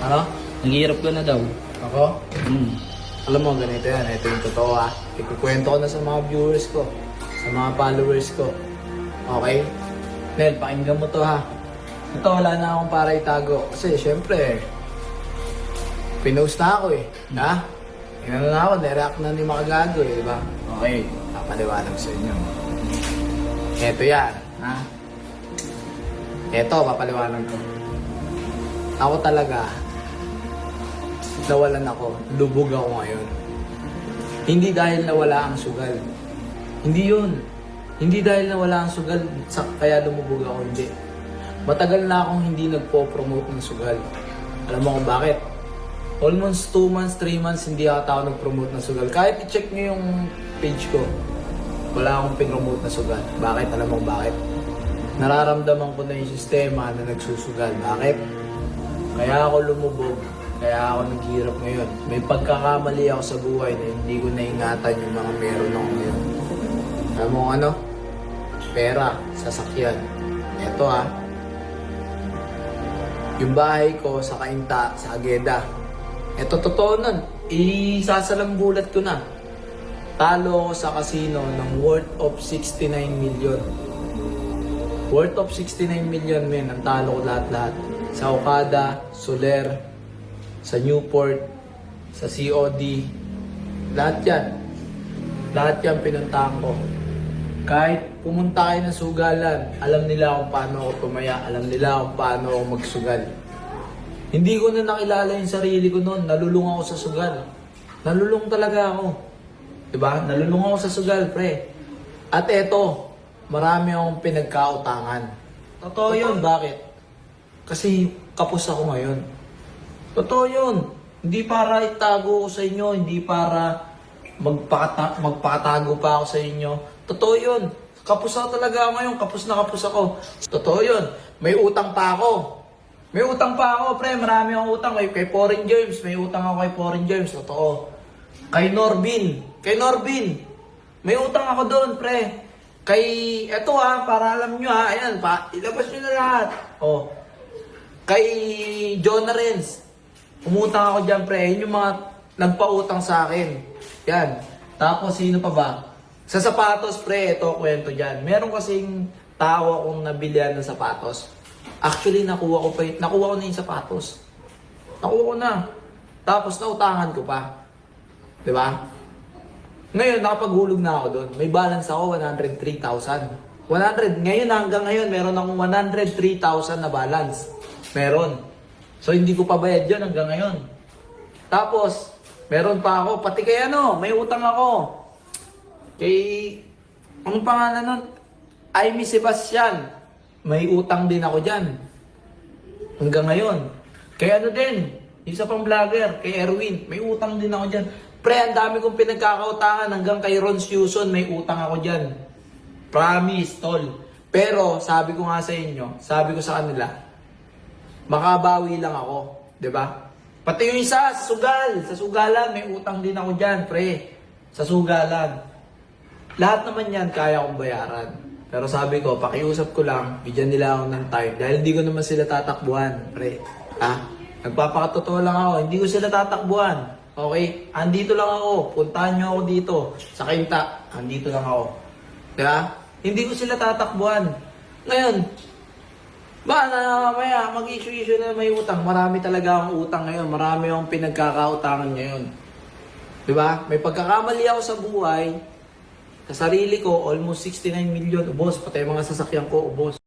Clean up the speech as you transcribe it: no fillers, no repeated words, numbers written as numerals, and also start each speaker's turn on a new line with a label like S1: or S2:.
S1: Ano?
S2: Naghihirap ka na daw.
S1: Ako?
S2: Hmm.
S1: Alam mo, ganito yan. Ito yung totoo ha. Ikukwento ko na sa mga viewers ko. Sa mga followers ko. Okay? Nel, pakinggan mo to ha. Ito, wala na akong para itago. Kasi, syempre, pinost na ako eh. Ha? Inano na ako, nireact na ni Makagago eh, di ba? Okay, papaliwanag sa inyo. Ito yan, ha? Ito, papaliwanag ko. Ako talaga, nawalan ako. Lubog ako ngayon. Hindi dahil nawala ang sugal. Hindi yun. Hindi dahil nawala ang sugal, kaya lumubog ako, hindi. Matagal na akong hindi nagpo-promote ng sugal. Alam mo kung bakit? Almost 2 months, 3 months, hindi ata ako nag-promote ng sugal. Kahit i-check nyo yung page ko, wala akong pin-promote na sugal. Bakit? Alam mo bakit? Nararamdaman ko na yung sistema na nagsusugal. Bakit? Kaya ako lumubog. Kaya ako naghihirap ngayon. May pagkakamali ako sa buhay na hindi ko naingatan yung mga meron ako ngayon. Alam mo ano? Pera, sasakyan. Eto ha. Yung bahay ko sa Kainta, sa Ageda. Ito totoo nun. Isasalambulat ko na. Talo ako sa casino ng worth of 69 million. Worth of 69 million men. Ang talo ko lahat-lahat. Sa Okada, Soler, sa Newport, sa COD. Lahat yan. Lahat yan pinuntahan ko. Kahit pumunta kayo ng sugalan, alam nila kung paano ako tumaya. Alam nila kung paano ako magsugal. Hindi ko na nakilala yung sarili ko noon. Nalulung ako sa sugal. Nalulung talaga ako. Diba? Nalulung ako sa sugal, pre. At eto, marami akong pinagkautangan. Totoo yun. Bakit? Kasi kapos ako ngayon. Totoo yun. Hindi para itago ko sa inyo. Hindi para magpakatago pa ako sa inyo. Totoo yun. Kapos ako talaga ngayon. Kapos na kapos ako. Totoo yun. May utang pa ako. May utang pa ako, pre. Marami akong utang. Kay Foreign Germs. May utang ako kay Foreign Germs. Totoo. Kay Norbin. Kay Norbin. May utang ako doon, pre. Kay, eto ha, para alam nyo ha. Ayan, ilabas nyo na lahat. Oh. Kay Jonah Renz. Umutang ako dyan, pre. Yun yung mga nagpautang sa akin. Yan. Tapos, sino pa ba? Sa sapatos, pre. Ito, kwento dyan. Meron kasing tao akong nabilihan ng sapatos. Actually, nakuha ko na yung sapatos. Nakuha ko na. Tapos, nautangan ko pa. Diba? Ngayon, nakapaghulog na ako doon. May balance ako, 103,000. 100. Ngayon, hanggang ngayon, meron akong 103,000 na balance. Meron. So, hindi ko pa bayad yun hanggang ngayon. Tapos, meron pa ako. Pati kay ano, may utang ako. Kay, anong pangalan nun? Aimee Sebastian. May utang din ako dyan. Hanggang ngayon. Kaya ano din, isa pang vlogger, kay Erwin, may utang din ako dyan. Pre, ang dami kong pinagkakautangan. Hanggang kay Ron Susan, may utang ako dyan. Promise, tol. Pero, sabi ko nga sa inyo, sabi ko sa kanila, makabawi lang ako. 'Di ba? Pati yung isa, sa sugalan, may utang din ako dyan, pre. Sa sugalan. Lahat naman yan, kaya kong bayaran. Pero sabi ko, pakiusap ko lang, bigyan nila ako ng time. Dahil hindi ko naman sila tatakbuhan, pre. Ha? Nagpapakatotoo lang ako, hindi ko sila tatakbuhan. Okay? Andito lang ako. Puntahan nyo ako dito. Sa Kainta, andito lang ako. Diba? Hindi ko sila tatakbuhan. Ngayon, ba na mamaya mag-issue na may utang. Marami talaga akong utang ngayon. Marami akong pinagkakautangan ngayon. Diba? May pagkakamali ako sa buhay. Sa sarili ko, almost 69 million. Ubos. Pati mga sasakyan ko, ubos.